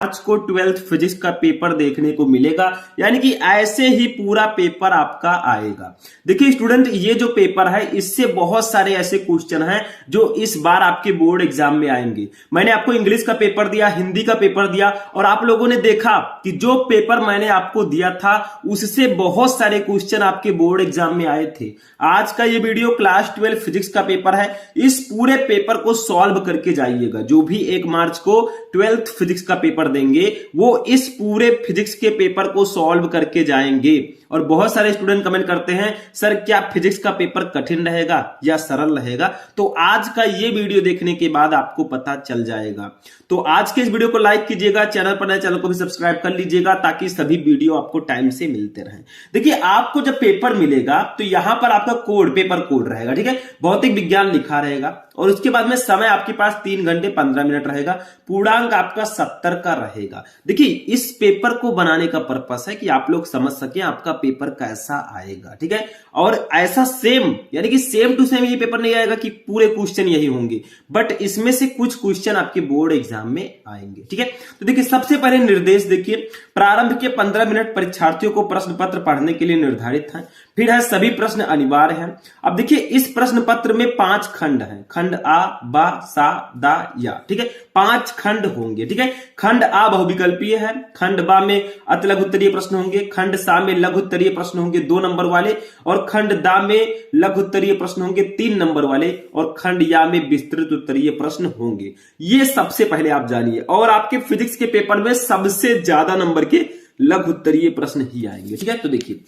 मार्च को 12th physics का paper देखने को मिलेगा, यानी कि ऐसे ही पूरा पेपर आपका आएगा। देखिए स्टूडेंट, ये जो पेपर है इससे बहुत सारे ऐसे क्वेश्चन हैं जो इस बार आपके बोर्ड एग्जाम में आएंगे। मैंने आपको इंग्लिश का पेपर दिया, हिंदी का पेपर दिया, और आप लोगों ने देखा कि जो पेपर मैंने आपको दिया था उससे बहुत सारे क्वेश्चन आपके बोर्ड एग्जाम में आए थे। आज का ये वीडियो क्लास 12 फिजिक्स का पेपर है, इस पूरे पेपर को सॉल्व करके जाइएगा। जो भी 1 मार्च को 12th फिजिक्स का पेपर देंगे वो इस पूरे फिजिक्स के पेपर को सॉल्व करके जाएंगे। और बहुत सारे स्टूडेंट कमेंट करते हैं सर क्या फिजिक्स का पेपर कठिन रहेगा या सरल रहेगा, तो आज का ये वीडियो देखने के बाद आपको पता चल जाएगा। तो आज के इस वीडियो को लाइक कीजिएगा, चैनल पर नए चैनल को भी सब्सक्राइब कर लीजिएगा ताकि सभी वीडियो आपको टाइम से मिलते रहें। देखिए आपको जब पेपर मिलेगा तो यहां पर आपका कोड, पेपर कोड रहेगा, ठीक है, भौतिक विज्ञान लिखा रहेगा, और उसके बाद में समय आपके पास 3 घंटे 15 मिनट रहेगा, पूर्णांक आपका 70 का रहेगा। देखिए इस पेपर को बनाने का पर्पस है कि आप लोग समझ सकें आपका पेपर कैसा आएगा, ठीक है। और ऐसा सेम, यानी कि सेम टू सेम ये पेपर नहीं आएगा कि पूरे क्वेश्चन यही होंगे, बट इसमें से कुछ क्वेश्चन आपके बोर्ड एग्जाम में आएंगे, ठीक है। तो देखिए सबसे पहले निर्देश देखिए, प्रारंभ के 15 मिनट परीक्षार्थियों को प्रश्न पत्र पढ़ने के लिए निर्धारित है। फिर है सभी प्रश्न अनिवार्य हैं। अब देखिए इस प्रश्न पत्र में 5 खंड हैं, खंड आ, बा, सा, दा, या, ठीक है, 5 खंड होंगे, ठीक है। खंड आ बहुविकल्पीय है, खंड बा में अति लघु उत्तरीय प्रश्न होंगे, खंड सा में लघु उत्तरीय प्रश्न होंगे 2 नंबर वाले, और खंड दा में लघु उत्तरीय प्रश्न होंगे 3 नंबर वाले, और खंड या में विस्तृत उत्तरीय प्रश्न होंगे। ये सबसे पहले आप जानिए। और आपके फिजिक्स के पेपर में सबसे ज्यादा नंबर के लघु उत्तरीय प्रश्न ही आएंगे, ठीक है। तो देखिए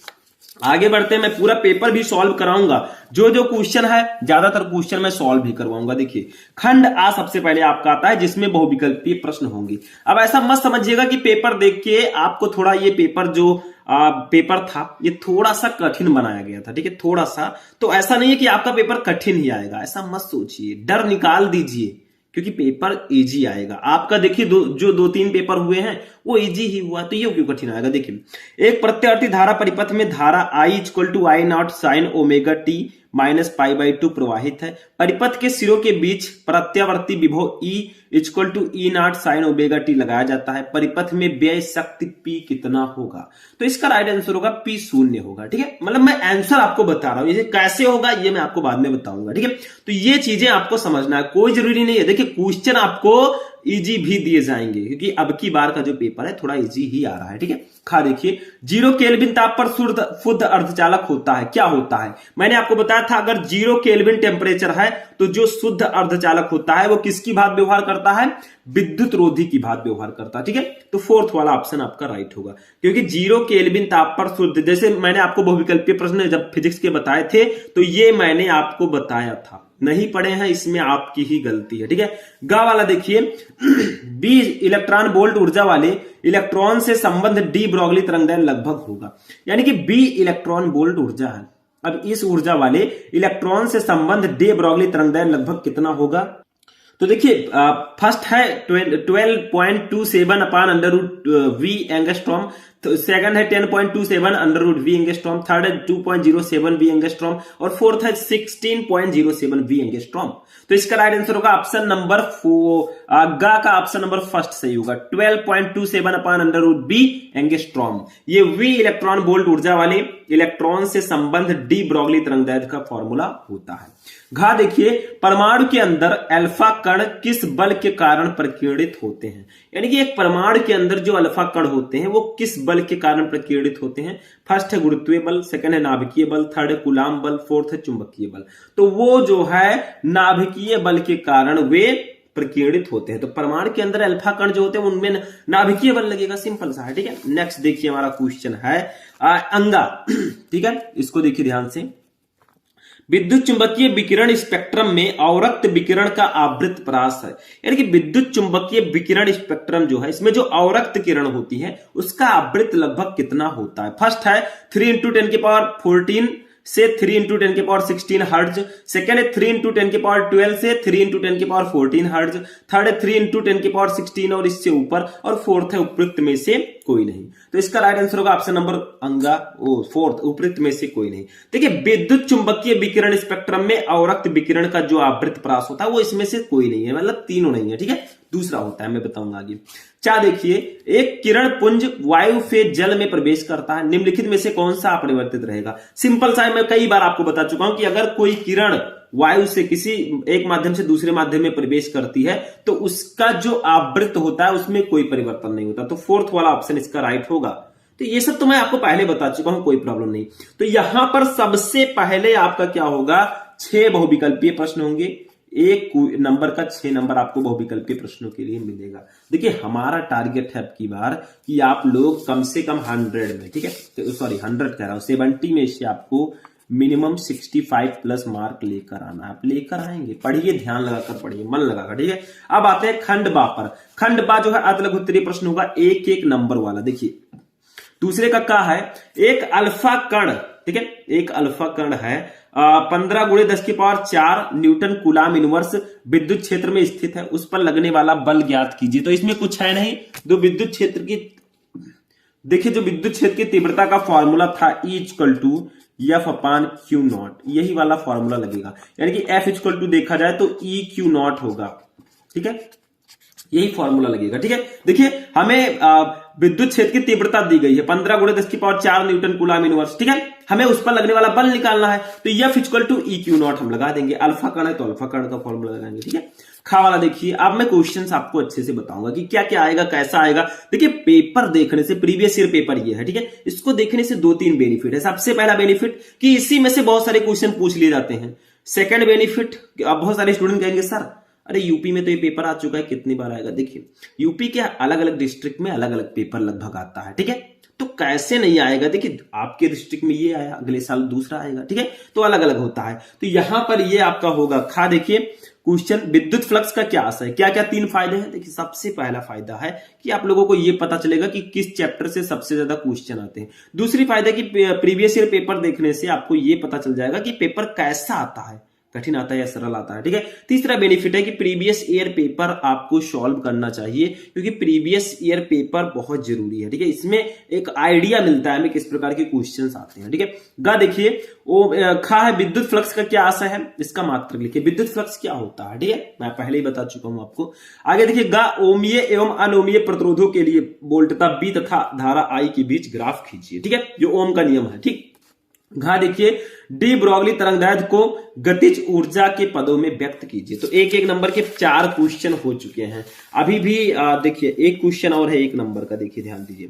आगे बढ़ते हैं, मैं पूरा पेपर भी सॉल्व कराऊंगा, जो जो क्वेश्चन है ज्यादातर क्वेश्चन मैं सॉल्व भी करवाऊंगा। देखिए खंड आ सबसे पहले आपका आता है जिसमें बहुविकल्पीय प्रश्न होंगे। अब ऐसा मत समझिएगा कि पेपर देख के आपको थोड़ा ये पेपर जो पेपर था ये थोड़ा सा कठिन बनाया गया था, ठीक है, थोड़ा सा। तो ऐसा नहीं है कि आपका पेपर कठिन ही आएगा, ऐसा मत सोचिए, डर निकाल दीजिए, क्योंकि पेपर इजी आएगा आपका। देखिए जो 2-3 पेपर हुए हैं वो इजी ही हुआ, तो ये क्यों कठिन आएगा। देखिए एक प्रत्यावर्ती धारा परिपथ में धारा I = I0 sin omega t -π/2 प्रवाहित है। परिपथ के सिरों के बीच प्रत्यावर्ती विभव E = E0 sin omega t लगाया जाता है। परिपथ में व्यय शक्ति P कितना होगा, तो इसका राइट आंसर होगा P 0 होगा, ठीक है। मतलब मैं आंसर आपको बता रहा हूं, ये कैसे होगा ये मैं आपको बाद में बताऊंगा, ठीक है। तो ये चीजें आपको समझना है, कोई जरूरी नहीं है। देखिए क्वेश्चन आपको इजी भी दिए जाएंगे क्योंकि अब की बार का जो पेपर है थोड़ा इजी ही आ रहा है, ठीक है। खा देखिए 0 केल्विन ताप पर शुद्ध अर्धचालक होता है, क्या होता है, मैंने आपको बताया था अगर 0 केल्विन टेम्परेचर है तो जो शुद्ध अर्धचालक होता है वो किसकी भांति व्यवहार करता है, विद्युत रोधी की भांति व्यवहार करता है, ठीक है। तो 4th वाला ऑप्शन आपका राइट होगा, क्योंकि 0 केल्विन ताप पर शुद्ध, जैसे मैंने आपको बहुविकल्पीय प्रश्न जब फिजिक्स के बताए थे तो ये मैंने आपको बताया था, नहीं पढ़े हैं इसमें आपकी ही गलती है, ठीक है। गा वाला देखिए बी इलेक्ट्रॉन वोल्ट ऊर्जा वाले इलेक्ट्रॉन से संबंध डी ब्रोगली तरंगदैर्घ्य लगभग होगा, यानी कि बी इलेक्ट्रॉन वोल्ट ऊर्जा है। अब इस ऊर्जा वाले इलेक्ट्रॉन से संबंध डी ब्रोगली तरंगदैर्घ्य लगभग कितना होगा, तो देखिए फर्स्ट है 12.27 अपान √v एंगस्ट्रॉम, तो सेकंड है 10.27 √v एंगस्ट्रॉम, थर्ड है 2.07 v एंगस्ट्रॉम, और फोर्थ है 16.07 v एंगस्ट्रॉम। तो इसका राइट आंसर होगा ऑप्शन नंबर 4, गा का ऑप्शन नंबर फर्स्ट सही होगा, 12.27 अपान √v एंगस्ट्रॉम। ये v इलेक्ट्रॉन वोल्ट ऊर्जा वाले इलेक्ट्रॉन से संबंध डी ब्रोगली तरंगदैर्घ्य का फॉर्मूला होता है। घा देखिए परमाणु के अंदर अल्फा कण किस बल के कारण प्रकीर्णित होते हैं, यानी कि एक परमाणु के अंदर जो अल्फा कण होते हैं वो किस बल के कारण प्रकीर्णित होते हैं। फर्स्ट है गुरुत्वीय बल, सेकंड है नाभिकीय बल, थर्ड है कूलाम बल, फोर्थ है चुंबकीय बल। तो वो जो है नाभिकीय बल के कारण वे प्रकीर्णित होते हैं। तो परमाणु के अंदर अल्फा कण जो होते हैं उनमें नाभिकीय बल लगेगा, सिंपल सा है, ठीक है। नेक्स्ट देखिए हमारा क्वेश्चन है अंगा, ठीक है, इसको देखिए ध्यान से। विद्युत चुंबकीय विकिरण स्पेक्ट्रम में अवरक्त विकिरण का आवृत्त परास है, यानी कि विद्युत चुंबकीय विकिरण स्पेक्ट्रम जो है इसमें जो अवरक्त किरण होती है उसका आवृत्त लगभग कितना होता है। फर्स्ट है 3 × 10⁻14 से 3 × 10⁻16 हर्ट्ज, सेकेंड है 3 × 10⁻12 से 3 × 10⁻14 हर्ट्ज, थर्ड है 3 × 10⁻16 और इससे ऊपर, और फोर्थ है उपयुक्त में से कोई नहीं। तो इसका राइट आंसर होगा ऑप्शन नंबर अंगा फोर्थ, उपयुक्त में से कोई नहीं। देखिए विद्युत चुंबकीय विकिरण स्पेक्ट्रम में अवरक्त विकिरण का जो आवृत्त परास होता है वो इसमें से कोई नहीं है, मतलब तीनों नहीं है, ठीक है। दूसरा होता है, मैं बताऊंगा आगे। चार देखिए, एक किरण पुंज वायु से जल में प्रवेश करता है, निम्नलिखित में से कौन सा अपरिवर्तित रहेगा। सिंपल सा है, मैं कई बार आपको बता चुका हूं कि अगर कोई किरण वायु से किसी एक माध्यम से दूसरे माध्यम में प्रवेश करती है तो उसका जो आवृत्त होता है उसमें कोई परिवर्तन नहीं होता। तो फोर्थ वाला ऑप्शन इसका राइट होगा। तो ये सब तो मैं आपको पहले बता चुका हूं, कोई प्रॉब्लम नहीं। तो यहां पर सबसे पहले आपका क्या होगा, 6 बहुविकल्पीय प्रश्न होंगे। एक नंबर का 6 नंबर आपको बहुविकल्पीय प्रश्नों के लिए मिलेगा। देखिए हमारा टारगेट है अब की बार कि आप लोग कम से कम 100 में, ठीक है, तो सॉरी 100 कह रहा हूं, 70 में से आपको मिनिमम 65 प्लस मार्क लेकर आना। आप लेकर आएंगे, पढ़िए, ध्यान लगाकर पढ़िए, मन लगाकर, ठीक है। अब आते हैं खंड बा पर। खंड बा जो है अति लघु उत्तरीय प्रश्न होगा, एक एक नंबर वाला। देखिए दूसरे का क्या है, एक अल्फा कण, ठीक है, एक अल्फा कण है 15 × 10⁴ न्यूटन कूलाम इनवर्स विद्युत क्षेत्र में स्थित है, उस पर लगने वाला बल ज्ञात कीजिए। तो इसमें कुछ है नहीं, जो विद्युत क्षेत्र की, देखिए जो विद्युत क्षेत्र की तीव्रता का फॉर्मूला था E=F/Q0, यही वाला फॉर्मूला लगेगा। यानी कि F देखा जाए तो EQ0 होगा, ठीक है, यही फॉर्मूला लगेगा, ठीक है। देखिए हमें विद्युत क्षेत्र की तीव्रता दी गई है 15 × 10⁴ न्यूटन कूलाम इनवर्स, ठीक है। हमें उस पर लगने वाला बल निकालना है, तो F=EQ0 हम लगा देंगे। अल्फा कण है तो अल्फा कण का फॉर्मूला लगाएंगे, ठीक है। खा वाला देखिए, अब मैं क्वेश्चंस आपको अच्छे से बताऊंगा कि क्या क्या आएगा, कैसा आएगा। देखिए पेपर देखने से, प्रीवियस ईयर पेपर ये है, ठीक है, इसको देखने से 2-3 बेनिफिट है। सबसे पहला बेनिफिट कि इसी में से बहुत सारे क्वेश्चन पूछ लिए जाते हैं। सेकंड बेनिफिट, अब बहुत सारे स्टूडेंट कहेंगे सर अरे यूपी में तो ये पेपर आ चुका है, कितनी बार आएगा। देखिए यूपी के अलग अलग डिस्ट्रिक्ट में अलग अलग पेपर लगभग आता है, ठीक है, तो कैसे नहीं आएगा। देखिए आपके डिस्ट्रिक्ट में ये आया, अगले साल दूसरा आएगा, ठीक है, तो अलग अलग होता है। तो यहां पर ये आपका होगा खा। देखिए क्वेश्चन, विद्युत फ्लक्स का क्या आशय है, क्या क्या 3 फायदे हैं। देखिए सबसे पहला फायदा है कि आप लोगों को ये पता चलेगा कि किस चैप्टर से सबसे ज्यादा क्वेश्चन आते हैं। दूसरी फायदा कि प्रीवियस ईयर पेपर देखने से आपको ये पता चल जाएगा कि पेपर कैसा आता है, कठिन आता है या सरल आता है, ठीक है। तीसरा बेनिफिट है कि प्रीवियस ईयर पेपर आपको सॉल्व करना चाहिए, क्योंकि प्रीवियस ईयर पेपर बहुत जरूरी है, ठीक है। इसमें एक आइडिया मिलता है हमें किस प्रकार के क्वेश्चंस आते हैं, ठीक है। गा देखिए वो खा है, विद्युत फ्लक्स का क्या आशय है, इसका मात्रक लिखिए। विद्युत फ्लक्स क्या होता है, ठीक है, मैं पहले ही बता चुका हूं आपको। आगे देखिए गा, ओमीय एवं अनोमीय प्रतिरोधों के लिए वोल्टता B तथा धारा I के बीच ग्राफ खींचिए, ठीक है, जो ओम का नियम है, ठीक। घा देखिए, डी ब्रॉगली तरंगदैर्ध्य को गतिज ऊर्जा के पदों में व्यक्त कीजिए। तो एक एक नंबर के 4 क्वेश्चन हो चुके हैं। अभी भी देखिए एक क्वेश्चन और है 1 नंबर का, देखिए ध्यान दीजिए।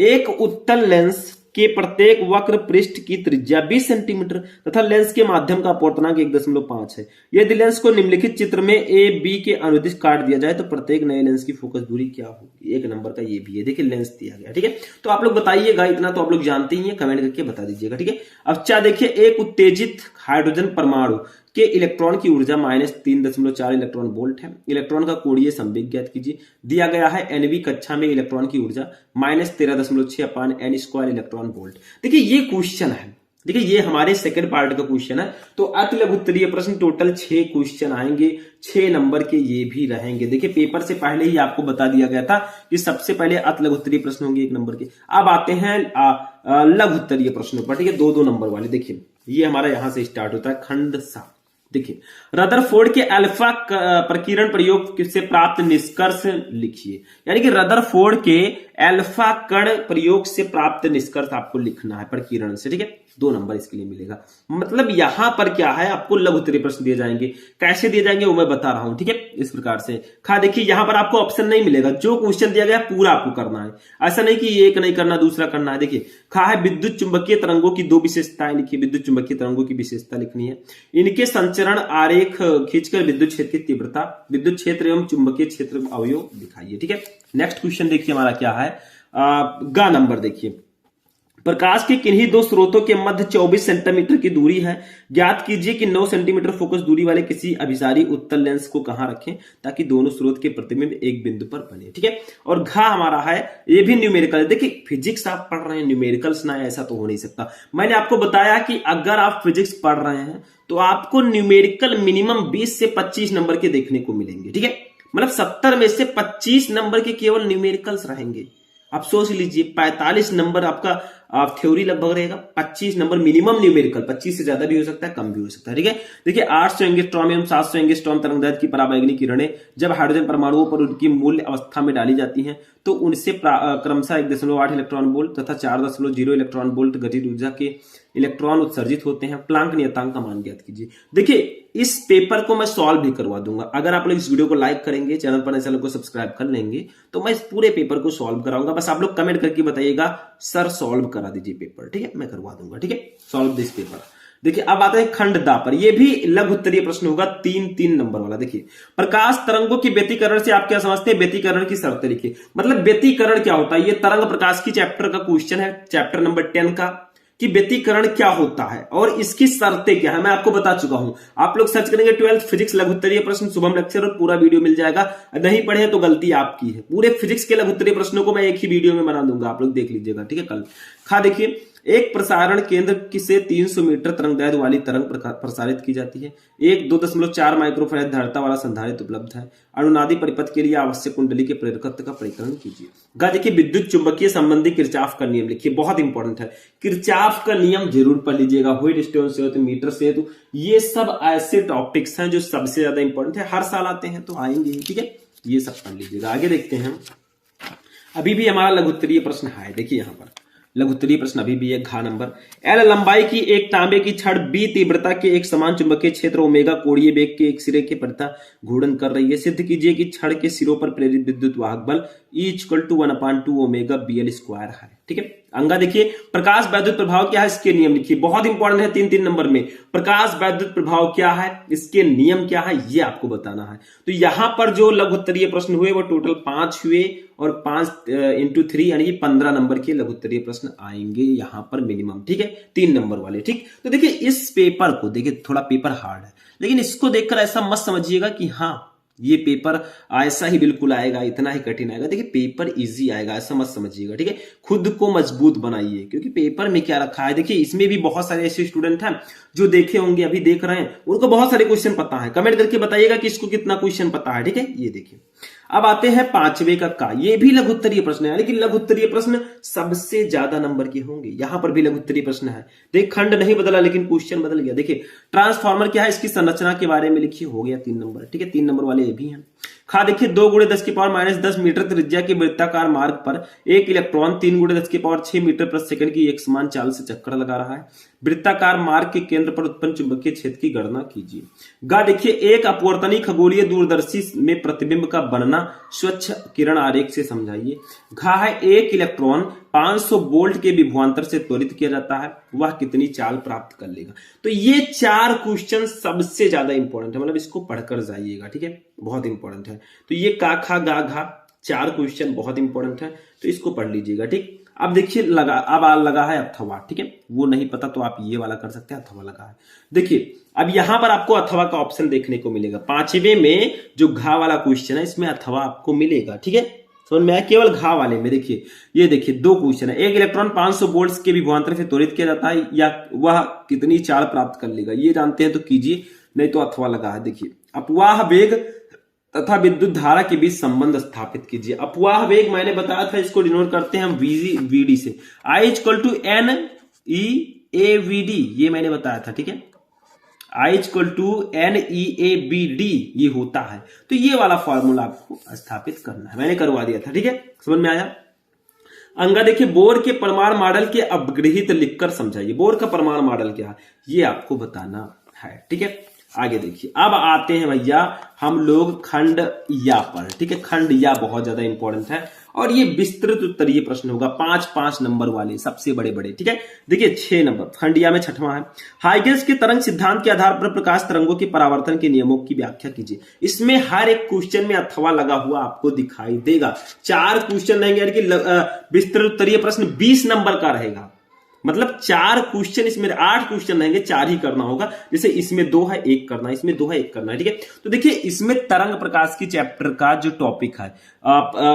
एक उत्तल लेंस के प्रत्येक वक्र पृष्ठ की त्रिज्या 20 सेंटीमीटर तथा लेंस के माध्यम का अपवर्तनांक 1.5 है। यदि लेंस को निम्नलिखित चित्र में A B के अनुदिश काट दिया जाए तो प्रत्येक नए लेंस की फोकस दूरी क्या होगी। 1 नंबर का ये भी है, देखिए लेंस दिया गया, ठीक है। तो आप लोग बताइएगा, इतना तो आप लोग जानते ही हैं, कमेंट करके बता दीजिएगा, ठीक है। अब क्या देखिए, एक उत्तेजित हाइड्रोजन परमाणु के इलेक्ट्रॉन की ऊर्जा -3.4 इलेक्ट्रॉन वोल्ट है। इलेक्ट्रॉन का कोणीय संवेग ज्ञात कीजिए। दिया गया है NV कक्षा में इलेक्ट्रॉन की ऊर्जा -13.6/n² इलेक्ट्रॉन वोल्ट। देखिए ये क्वेश्चन है, देखिए ये हमारे सेकंड पार्ट का क्वेश्चन है। तो अति लघु उत्तरीय प्रश्न टोटल 6 क्वेश्चन आएंगे, 6 नंबर के ये भी रहेंगे। देखिए पेपर से पहले ही आपको बता दिया गया था कि सबसे पहले अति लघु उत्तरीय प्रश्न होंगे 1 नंबर के। अब आते हैं लघु उत्तरीय प्रश्नों पर, ठीक है, 2-2 नंबर वाले। देखिए ये हमारा यहां से स्टार्ट होता है खंड सा। देखिए रदरफोर्ड के अल्फा प्रकीर्णन प्रयोग से प्राप्त निष्कर्ष लिखिए। यानी कि रदरफोर्ड के अल्फा कण प्रयोग से प्राप्त निष्कर्ष आपको लिखना है प्रकीर्णन से, ठीक है। 2 नंबर इसके लिए मिलेगा। मतलब यहां पर क्या है, आपको लघु उत्तरीय प्रश्न दिए जाएंगे। कैसे दिए जाएंगे वो मैं बता रहा हूं, ठीक है, इस प्रकार से। खा देखिए यहां पर आपको ऑप्शन नहीं मिलेगा, जो क्वेश्चन दिया गया पूरा आपको करना है। ऐसा नहीं कि एक नहीं करना दूसरा करना है। देखिए खा है, विद्युत चुंबकीय तरंगों की 2 विशेषताएं लिखिए। विद्युत चुंबकीय तरंगों की विशेषता लिखनी है। इनके संचरण आरेख खींचकर विद्युत क्षेत्र की तीव्रता, विद्युत क्षेत्र एवं चुंबकीय क्षेत्र अवयव दिखाइए, ठीक है। नेक्स्ट क्वेश्चन देखिए हमारा क्या है, गा नंबर देखिए। प्रकाश के किन्हीं 2 स्रोतों के मध्य 24 सेंटीमीटर की दूरी है। ज्ञात कीजिए कि 9 सेंटीमीटर फोकस दूरी वाले किसी अभिसारी उत्तल लेंस को कहां रखें ताकि दोनों स्रोत के प्रतिबिंब एक बिंदु पर बने, ठीक है। और घा हमारा है, ये भी न्यूमेरिकल है। देखिए फिजिक्स आप पढ़ रहे हैं, न्यूमेरिकल्स ना, ऐसा तो हो नहीं सकता। मैंने आपको बताया कि अगर आप फिजिक्स पढ़ रहे हैं तो आपको न्यूमेरिकल मिनिमम 20 से 25 नंबर के देखने को मिलेंगे, ठीक है। मतलब 70 में से 25 नंबर के केवल न्यूमेरिकल्स रहेंगे। आप सोच लीजिए 45 नंबर आपका थ्योरी लगभग रहेगा, 25 नंबर मिनिमम न्यूमेरिकल, 25 से ज्यादा भी हो सकता है, कम भी हो सकता है। ठीक है, देखिए 800 एंगस्ट्रॉम एवं 700 एंगस्ट्रॉम तरंगदैर्घ्य की पराबैंगनी किरणें जब हाइड्रोजन परमाणुओं पर उनकी मूल अवस्था में डाली जाती हैं तो उनसे क्रमशः 1.8 इलेक्ट्रॉन वोल्ट तथा 4.0 इलेक्ट्रॉन वोल्ट गतिज ऊर्जा के इलेक्ट्रॉन उत्सर्जित होते हैं। प्लांक नियतांक का मान ज्ञात कीजिए। देखिए इस पेपर को मैं सॉल्व भी करवा दूंगा, अगर आप लोग इस वीडियो को लाइक करेंगे, चैनल पर चैनल को सब्सक्राइब कर लेंगे तो मैं इस पूरे पेपर को सॉल्व कराऊंगा। बस आप लोग कमेंट करके बताइएगा सर सॉल्व करा दीजिए पेपर, ठीक है, मैं करवा दूंगा। ठीक है, सॉल्व दिस पेपर। देखिए अब आते हैं खंड दा पर, यह भी लघु उत्तरीय प्रश्न होगा, 3 नंबर वाला। देखिए प्रकाश तरंगों के व्यतिकरण से आप क्या समझते हैं, व्यतिकरण की शर्तें लिखिए। मतलब व्यतिकरण क्या होता है, ये तरंग प्रकाश की चैप्टर का क्वेश्चन है, चैप्टर नंबर 10 का, कि व्यतिकरण क्या होता है और इसकी शर्तें क्या है, मैं आपको बता चुका हूं। आप लोग सर्च करेंगे 12th फिजिक्स लघु उत्तरीय प्रश्न शुभम लेक्चर और पूरा वीडियो मिल जाएगा। नहीं पढ़े तो गलती आपकी है, पूरे फिजिक्स के लघु उत्तरीय प्रश्नों को मैं एक ही वीडियो में बना दूंगा, आप लोग देख लीजिएगा। ठीक है, कल देखिए एक प्रसारण केंद्र से 300 मीटर तरंगदैर्घ्य वाली तरंग प्रसारित की जाती है। एक 2.4 माइक्रोफैराड धारिता वाला संधारित्र उपलब्ध है। अनुनादी परिपथ के लिए आवश्यक कुंडली के प्रेरकत्व का परिकलन कीजिए। देखिए विद्युत चुंबकीय संबंधी किरचॉफ का नियम लिखिए, बहुत इंपॉर्टेंट है। किरचॉफ का नियम जरूर पढ़ लीजिएगा, व्हीटस्टोन से हो तो मीटर से, तो ये सब ऐसे टॉपिक्स हैं जो सबसे ज्यादा इंपॉर्टेंट है, हर साल आते हैं तो आएंगे। ठीक है, ये सब पढ़ लीजिएगा। आगे देखते हैं, अभी भी हमारा लघु उत्तरीय प्रश्न है। देखिए यहाँ पर लघु उत्तरीय प्रश्न अभी भी है, घ नंबर। एल लंबाई की एक तांबे की छड़ बी तीव्रता के एक समान चुंबकीय क्षेत्र ओमेगा कोणीय वेग के एक सिरे के प्रति घूर्णन कर रही है। सिद्ध कीजिए कि छड़ के सिरों पर प्रेरित विद्युत वाहक बल E = 1/2 ओमेगा BL स्क्वायर है। ठीक है, अंगा देखिए प्रकाश वैद्युत प्रभाव क्या है, इसके नियम लिखिए, बहुत इंपॉर्टेंट है। 3 नंबर में प्रकाश वैद्युत प्रभाव क्या है, इसके नियम क्या है, ये आपको बताना है। तो यहां पर जो लघु उत्तरीय प्रश्न हुए वो टोटल 5 हुए और 5 × 3 यानी कि 15 नंबर के लघु उत्तरीय प्रश्न आएंगे यहां पर मिनिमम। ठीक है, 3 नंबर वाले। ठीक, तो देखिए इस पेपर को, देखिए थोड़ा पेपर हार्ड है, लेकिन इसको देखकर ऐसा मत समझिएगा कि हाँ ये पेपर ऐसा ही बिल्कुल आएगा, इतना ही कठिन आएगा। देखिए पेपर इजी आएगा, ऐसा मत समझिएगा। ठीक है, खुद को मजबूत बनाइए, क्योंकि पेपर में क्या रखा है, देखिए इसमें भी बहुत सारे ऐसे स्टूडेंट हैं जो देखे होंगे, अभी देख रहे हैं, उनको बहुत सारे क्वेश्चन पता है। कमेंट करके बताइएगा कि इसको कितना क्वेश्चन पता है। ठीक है, ये देखिए अब आते हैं 5वें का, ये भी लघु उत्तरीय प्रश्न है, लेकिन लघु उत्तरीय प्रश्न सबसे ज्यादा नंबर के होंगे। यहां पर भी लघु उत्तरीय प्रश्न है। देख खंड नहीं बदला लेकिन क्वेश्चन बदल गया। देखिए ट्रांसफार्मर क्या है, इसकी संरचना के बारे में लिखिए, हो गया 3 नंबर। ठीक है, 3 नंबर वाले ये भी हैं। देखिए 2 × 10⁻⁻10 मीटर त्रिज्या के वृत्ताकार मार्ग पर एक इलेक्ट्रॉन 3 × 10⁶ मीटर प्रति सेकंड की एक समान चाल से चक्कर लगा रहा है। वृत्ताकार मार्ग के केंद्र पर उत्पन्न चुंबकीय क्षेत्र की गणना कीजिए। देखिए एक अपवर्तनी खगोलीय दूरदर्शी में प्रतिबिंब का बनना स्वच्छ किरण आरेख से समझाइए। है एक इलेक्ट्रॉन 500 वोल्ट के विभवांतर से त्वरित किया जाता है, वह कितनी चाल प्राप्त कर लेगा। तो ये 4 क्वेश्चन सबसे ज्यादा इंपॉर्टेंट है, मतलब इसको पढ़कर जाइएगा। ठीक है, बहुत इंपॉर्टेंट है। तो ये का खा गा घा 4 क्वेश्चन बहुत इंपॉर्टेंट है, तो इसको पढ़ लीजिएगा। ठीक, अब देखिए लगा है अथवा। ठीक है, वो नहीं पता तो आप ये वाला कर सकते हैं, अथवा लगा है। देखिए अब यहां पर आपको अथवा का ऑप्शन देखने को मिलेगा। 5वें में जो घा वाला क्वेश्चन है इसमें अथवा आपको मिलेगा। ठीक है, समझ में आया, केवल घा वाले में। देखिए ये देखिए 2 क्वेश्चन है। एक इलेक्ट्रॉन 500 वोल्ट के विभवांतर से त्वरित किया जाता है, या वह कितनी चाल प्राप्त कर लेगा, ये जानते हैं तो कीजिए, नहीं तो अथवा लगा है। देखिए अपवाह वेग तथा विद्युत धारा के बीच संबंध स्थापित कीजिए। अपवाह वेग मैंने बताया था, इसको डिनोट करते हैं हम VD से। I = NEAVD, ये मैंने बताया था। ठीक है, I = NEAVD ये होता है। तो ये वाला फॉर्मूला आपको स्थापित करना है, मैंने करवा दिया था। ठीक है, समझ में आया। अंगा देखिए बोर के परमाणु मॉडल के अपगृहित लिखकर समझाइए। बोर का परमाणु मॉडल क्या है ये आपको बताना है। ठीक है, आगे देखिए अब आते हैं भैया हम लोग खंड या पर। ठीक है, खंड या बहुत ज्यादा इंपॉर्टेंट है और ये विस्तृत उत्तरीय प्रश्न होगा, 5 नंबर वाले सबसे बड़े। ठीक है, देखिए 6 नंबर खंड या में 6वां है। हाइगेंस के तरंग सिद्धांत के आधार पर प्रकाश तरंगों के परावर्तन के नियमों की व्याख्या कीजिए। इसमें हर एक क्वेश्चन में अथवा लगा हुआ आपको दिखाई देगा। 4 क्वेश्चन रहेंगे, यानी कि विस्तृत उत्तरीय प्रश्न 20 नंबर का रहेगा। मतलब 4 क्वेश्चन, इसमें 8 क्वेश्चन रहेंगे, 4 ही करना होगा। जैसे इसमें 2 है 1 करना है, इसमें 2 है 1 करना है। ठीक है, तो देखिए इसमें तरंग प्रकाश की चैप्टर का जो टॉपिक है,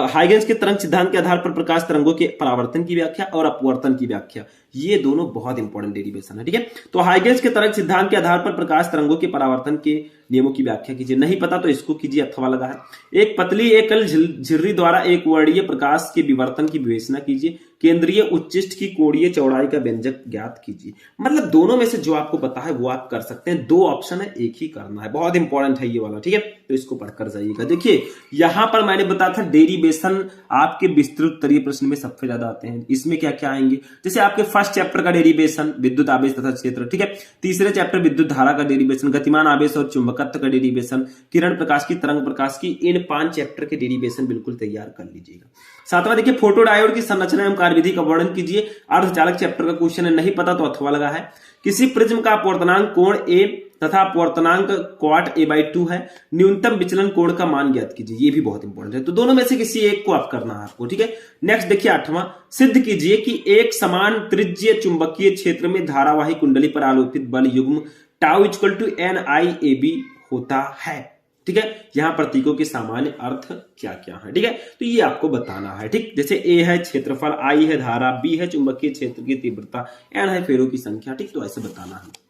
हाइगेंस के तरंग सिद्धांत के आधार पर प्रकाश तरंगों के परावर्तन की व्याख्या और अपवर्तन की व्याख्या, ये दोनों बहुत इंपॉर्टेंट डेरिवेशन है, ठीक है। तो हाइगेंस के तरंग सिद्धांत के आधार पर प्रकाश तरंगों के परावर्तन के नियमों की व्याख्या कीजिए। नहीं पता तो इसको कीजिए, अथवा लगा है। एक पतली एकल झिर्री द्वारा एक वर्णीय प्रकाश के विवर्तन की विवेचना कीजिए। केंद्रीय उच्चिष्ट की कोणीय चौड़ाई का व्यंजक ज्ञात कीजिए। मतलब दोनों में से जो आपको पता है वो आप कर सकते हैं, दो ऑप्शन है, एक ही करना है। बहुत इंपॉर्टेंट है ये वाला, ठीक है। तो इसको पढ़कर जाइएगा। देखिए यहां पर मैंने बताया था डेरिवेशन आपके विस्तृत उत्तरीय प्रश्न में सबसे ज्यादा आते हैं। इसमें क्या क्या आएंगे, जैसे आपके फर्स्ट चैप्टर का डेरिवेशन विद्युत आवेश तथा क्षेत्र, ठीक है। तीसरे चैप्टर विद्युत धारा का डेरिवेशन, गतिमान आवेश और चुंबकत्व का डेरिवेशन, किरण प्रकाश की, तरंग प्रकाश की, इन 5 चैप्टर के डेरिवेशन बिल्कुल तैयार कर लीजिएगा। सातवां देखिए फोटो डायोड की संरचना एवं कार्यविधि का वर्णन कीजिए। अर्धचालक चैप्टर का क्वेश्चन है, नहीं पता तो अथवा लगा है। किसी प्रिज्म का अपवर्तनांक कोण ए तथा अपवर्तनांक क्वाट a/2 है, न्यूनतम विचलन कोण का मान ज्ञात कीजिए। ये भी बहुत इंपॉर्टेंट है, तो दोनों में से किसी एक को आप करना है आपको, ठीक है। नेक्स्ट देखिए 8वां, सिद्ध कीजिए कि एक समान त्रिज्यीय चुंबकीय क्षेत्र में धारावाही कुंडली पर आलोपित बल युग्म टाउ इक्वल टू NIAB होता है, ठीक है। यहां प्रतीकों के सामान्य अर्थ क्या क्या है, ठीक है। तो ये आपको बताना है, ठीक। जैसे ए है क्षेत्रफल, I है धारा, B है चुंबकीय क्षेत्र की तीव्रता, N है फेरों की संख्या, ठीक। तो ऐसे बताना है।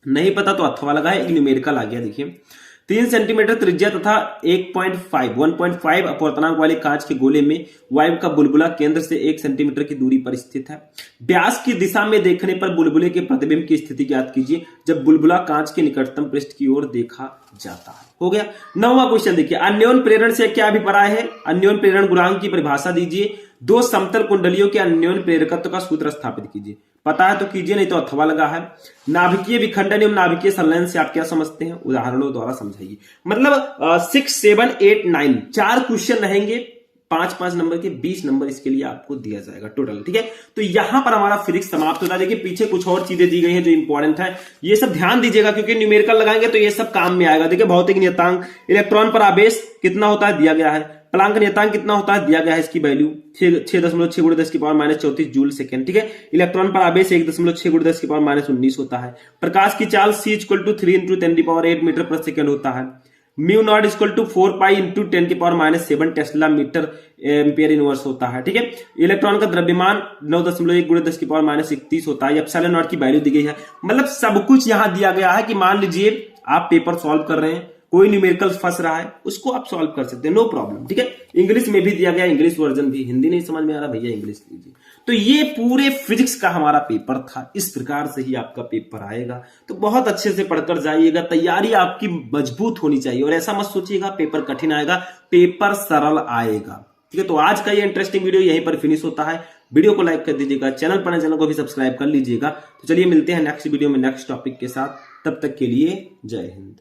नहीं पता तो अथवा लगा है, एक न्यूमेरिकल आ गया। देखिए 3 सेंटीमीटर त्रिज्या तथा 1.5 अपवर्तनांक वाले कांच के गोले में वायु का बुलबुला केंद्र से 1 सेंटीमीटर की दूरी पर स्थित है। व्यास की दिशा में देखने पर बुलबुले के प्रतिबिंब की स्थिति ज्ञात कीजिए जब बुलबुला कांच के निकटतम पृष्ठ की ओर देखा जाता है। हो गया। 9वां क्वेश्चन देखिए, अन्योन प्रेरण से क्या अभिप्राय है। अन्योन प्रेरण गुणांक की परिभाषा दीजिए। 2 समतल कुंडलियों के अन्योन प्रेरकत्व का सूत्र स्थापित कीजिए। पता है तो कीजिए, नहीं तो अथवा लगा है। नाभिकीय विखंडन एवं नाभिकीय संलयन से आप क्या समझते हैं, उदाहरणों द्वारा समझाइए। मतलब 6, 7, 8, 9 4 क्वेश्चन रहेंगे, 5-5 नंबर के, 20 नंबर इसके लिए आपको दिया जाएगा टोटल, ठीक है। तो यहां पर हमारा फिजिक्स समाप्त होता है। देखिए पीछे कुछ और चीजें दी गई हैं जो इंपॉर्टेंट है, ये सब ध्यान दीजिएगा क्योंकि न्यूमेरिकल लगाएंगे तो ये सब काम में आएगा। देखिए भौतिक नियतांक, इलेक्ट्रॉन पर आवेश कितना होता है दिया गया है, प्लांक नियतांक कितना होता है दिया गया है, इसकी वैल्यू 6.6 × 10⁻⁴ जूल सेकेंड, ठीक है। इलेक्ट्रॉन पर आवेश 1.6 × 10⁻⁻19 होता है। प्रकाश की चाल c = 3 × 10⁸ मीटर पर सेकेंड होता है। Mu naught = 4π × 10⁻⁷ tesla metre ampere inverse होता है, ठीक है। इलेक्ट्रॉन का द्रव्यमान 9.1 × 10⁻31 होता है। एप्सिलॉन नॉट की वैल्यू दी गई है। मतलब सब कुछ यहां दिया गया है कि मान लीजिए आप पेपर सॉल्व कर रहे हैं, कोई न्यूमेरिकल फंस रहा है, उसको आप सॉल्व कर सकते हैं, नो प्रॉब्लम, ठीक है। इंग्लिश में भी दिया गया, इंग्लिश वर्जन भी। हिंदी नहीं समझ में आ रहा भैया, इंग्लिश लीजिए। तो ये पूरे फिजिक्स का हमारा पेपर था। इस प्रकार से ही आपका पेपर आएगा, तो बहुत अच्छे से पढ़कर जाइएगा। तैयारी आपकी मजबूत होनी चाहिए और ऐसा मत सोचिएगा पेपर कठिन आएगा, पेपर सरल आएगा, ठीक है। तो आज का ये इंटरेस्टिंग वीडियो यहीं पर फिनिश होता है। वीडियो को लाइक कर दीजिएगा, चैनल को भी सब्सक्राइब कर लीजिएगा। तो चलिए मिलते हैं नेक्स्ट वीडियो में नेक्स्ट टॉपिक के साथ। तब तक के लिए जय हिंद।